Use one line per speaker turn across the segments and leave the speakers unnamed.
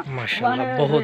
माशाल्लाह बहुत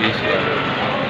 20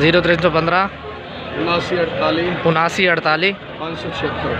0315 79 48